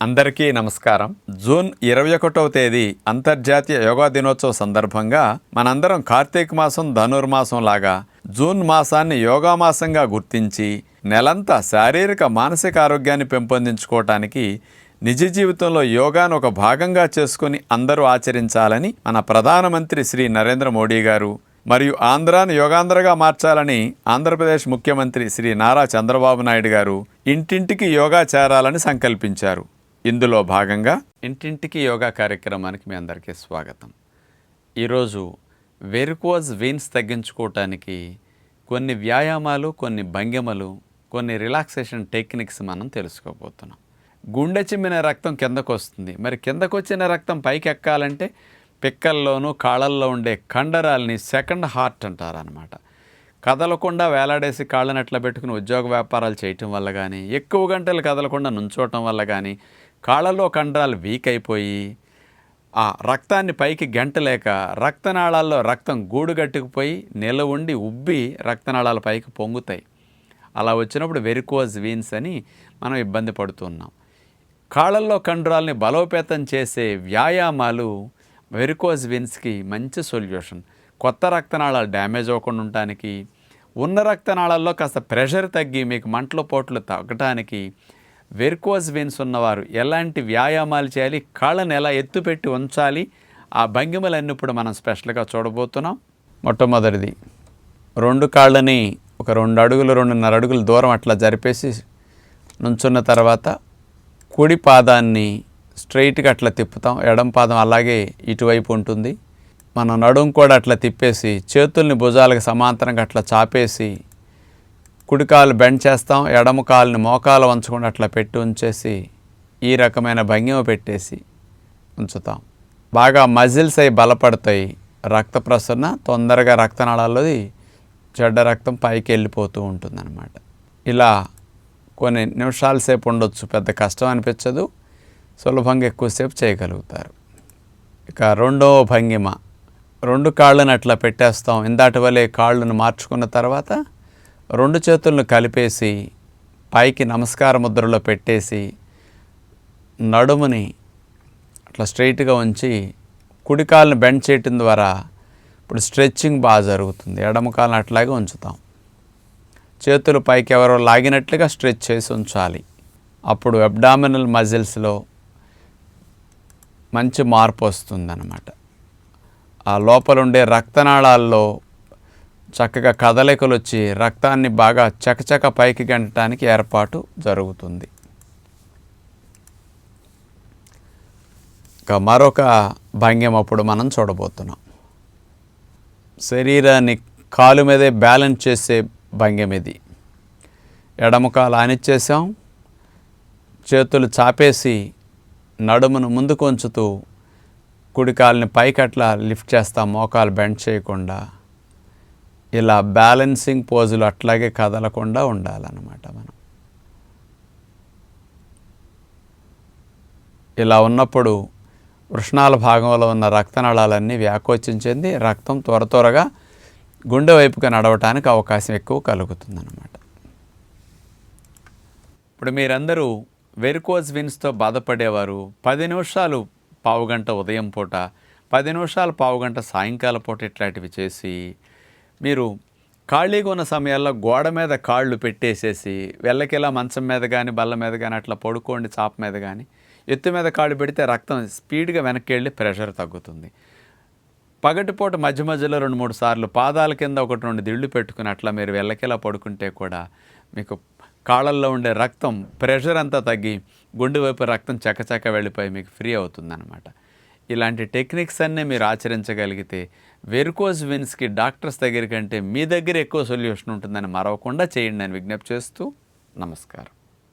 అందరికీ నమస్కారం. జూన్ 21వ తేదీ అంతర్జాతీయ యోగా దినోత్సవ సందర్భంగా మనందరం కార్తీక మాసం ధనుర్మాసం లాగా జూన్ మాసాన్ని యోగా మాసంగా గుర్తించి నెలంతా శారీరక మానసిక ఆరోగ్యాన్ని పెంపొందించుకోవటానికి నిజ జీవితంలో యోగాను ఒక భాగంగా చేసుకుని అందరూ ఆచరించాలని మన ప్రధానమంత్రి శ్రీ నరేంద్ర మోడీ గారు మరియు ఆంధ్రాను యోగాంధ్రగా మార్చాలని ఆంధ్రప్రదేశ్ ముఖ్యమంత్రి శ్రీ నారా చంద్రబాబు నాయుడు గారు ఇంటింటికి యోగా చేరాలని సంకల్పించారు. ఇందులో భాగంగా ఇంటింటికి యోగా కార్యక్రమానికి మీ అందరికీ స్వాగతం. ఈరోజు వెరికోజ్ వెయిన్స్ తగ్గించుకోవటానికి కొన్ని వ్యాయామాలు, కొన్ని భంగిమలు, కొన్ని రిలాక్సేషన్ టెక్నిక్స్ మనం తెలుసుకోబోతున్నాం. గుండె చిమ్మిన రక్తం కిందకు వస్తుంది. మరి కిందకు వచ్చిన రక్తం పైకి ఎక్కాలంటే పిక్కల్లోనూ కాళ్ళల్లో ఉండే కండరాల్ని సెకండ్ హార్ట్ అంటారనమాట. కదలకుండా వేలాడేసి కాళ్ళని అట్లా పెట్టుకుని ఉద్యోగ వ్యాపారాలు చేయటం వల్ల కానీ, ఎక్కువ గంటలు కదలకుండా నుంచోవటం వల్ల కానీ కాళ్ళలో కండరాలు వీక్ అయిపోయి ఆ రక్తాన్ని పైకి గెంటలేక రక్తనాళాల్లో రక్తం గూడుగట్టుకుపోయి నిలవుండి ఉబ్బి రక్తనాళాల పైకి పొంగుతాయి. అలా వచ్చినప్పుడు వెరికోజ్ వెయిన్స్ అని మనం ఇబ్బంది పడుతున్నాం. కాళ్ళల్లో కండరాల్ని బలోపేతం చేసే వ్యాయామాలు వెరికోజ్ వెయిన్స్కి మంచి సొల్యూషన్. కొత్త రక్తనాళాలు డ్యామేజ్ అవ్వకుండా ఉండటానికి, ఉన్న రక్తనాళాల్లో కాస్త ప్రెషర్ తగ్గి మీకు మంటలు పోట్లు తగ్గటానికి వెరికోజ్ వెయిన్స్ ఉన్నవారు ఎలాంటి వ్యాయామాలు చేయాలి, కాళ్ళని ఎలా ఎత్తుపెట్టి ఉంచాలి, ఆ భంగిమలన్నీ ఇప్పుడు మనం స్పెషల్గా చూడబోతున్నాం. మొట్టమొదటిది, రెండు కాళ్ళని ఒక 2 అడుగులు 2.5 అడుగులు దూరం అట్లా జరిపేసి నుంచున్న తర్వాత కుడి పాదాన్ని స్ట్రైట్గా అట్లా తిప్పుతాం. ఎడం పాదం అలాగే ఇటువైపు ఉంటుంది. మన నడుము కూడా అట్లా తిప్పేసి చేతుల్ని భుజాలకు సమాంతరంగా అట్లా చాపేసి కుడి కాలు బెండ్ చేస్తాం. ఎడమ కాలుని మోకాలు వంచకుండా అట్లా పెట్టి ఉంచేసి ఈ రకమైన భంగిమ పెట్టేసి ఉంచుతాం. బాగా మజిల్స్ అయి బలపడతాయి. రక్త ప్రసరణ తొందరగా రక్తనాళాల్లోది చెడ్డ రక్తం పైకి వెళ్ళిపోతూ ఉంటుందన్నమాట. ఇలా కొన్ని నిమిషాల సేపు ఉండొచ్చు, పెద్ద కష్టం అనిపించదు, సులభంగా ఎక్కువసేపు చేయగలుగుతారు. ఇక రెండవ భంగిమ, 2 కాళ్ళను అట్లా పెట్టేస్తాం. ఇందాటి వలె కాళ్ళను మార్చుకున్న తర్వాత 2 చేతులను కలిపేసి పైకి నమస్కార ముద్రలో పెట్టేసి నడుముని అట్లా స్ట్రైట్గా ఉంచి కుడి కాళ్ళను బెండ్ చేయటం ద్వారా ఇప్పుడు స్ట్రెచ్చింగ్ బాగా జరుగుతుంది. ఎడమ కాళ్ళను అట్లాగే ఉంచుతాం. చేతులు పైకి ఎవరో లాగినట్లుగా స్ట్రెచ్ చేసి ఉంచాలి. అప్పుడు అబ్డామినల్ మజిల్స్లో మంచి మార్పు వస్తుందన్నమాట. ఆ లోపల ఉండే రక్తనాళాల్లో చక్కగా కదలికలు వచ్చి రక్తాన్ని బాగా చకచక పైకి గంటడానికి ఏర్పాటు జరుగుతుంది. ఇక మరొక భంగిమ అప్పుడు మనం చూడబోతున్నాం. శరీరాన్ని కాలు మీదే బ్యాలెన్స్ చేసే భంగిమ ఇది. ఎడమ కాలు ఆనిచ్చేసాం, చేతులు చాపేసి నడుమును ముందుకు ఉంచుతూ కుడి కాలుని పైకి అట్లా లిఫ్ట్ చేస్తాం, మోకాలు బెండ్ చేయకుండా. ఇలా బ్యాలెన్సింగ్ పోజులు అట్లాగే కదలకుండా ఉండాలన్నమాట మనం. ఇలా ఉన్నప్పుడు వృషణాల భాగంలో ఉన్న రక్తనాళాలన్నీ వ్యాకోచించింది, రక్తం త్వరగా గుండె వైపుగా నడవటానికి అవకాశం ఎక్కువ కలుగుతుందన్నమాట. ఇప్పుడు మీరందరూ వెరికోజ్ వెయిన్స్తో బాధపడేవారు 10 నిమిషాలు పావుగంట ఉదయం పూట, 10 నిమిషాలు పావుగంట సాయంకాలం పూట ఇట్లాంటివి చేసి మీరు ఖాళీగా ఉన్న సమయాల్లో గోడ మీద కాళ్ళు పెట్టేసేసి వెళ్ళకిలా మంచం మీద కానీ బల్ల మీద కానీ అట్లా పడుకోండి, చాప మీద కానీ ఎత్తు మీద కాళ్ళు పెడితే రక్తం స్పీడ్గా వెనక్కి వెళ్ళి ప్రెషర్ తగ్గుతుంది. పగటిపూట మధ్య మధ్యలో 2-3 సార్లు పాదాల కింద 1-2 దిళ్ళు పెట్టుకుని అట్లా మీరు వెళ్ళకిలా పడుకుంటే కూడా మీకు కాళ్ళల్లో ఉండే రక్తం ప్రెషర్ అంతా తగ్గి గుండె వైపు రక్తం చకచక వెళ్ళిపోయి మీకు ఫ్రీ అవుతుందన్నమాట. ఇలాంటి టెక్నిక్స్ అన్నీ మీరు ఆచరించగలిగితే వెరికోజ్ వెయిన్స్కి డాక్టర్స్ దగ్గర కంటే మీ దగ్గర ఎక్కువ సొల్యూషన్ ఉంటుందని మరవకుండా చేయండి అని విజ్ఞప్తి చేస్తూ నమస్కారం.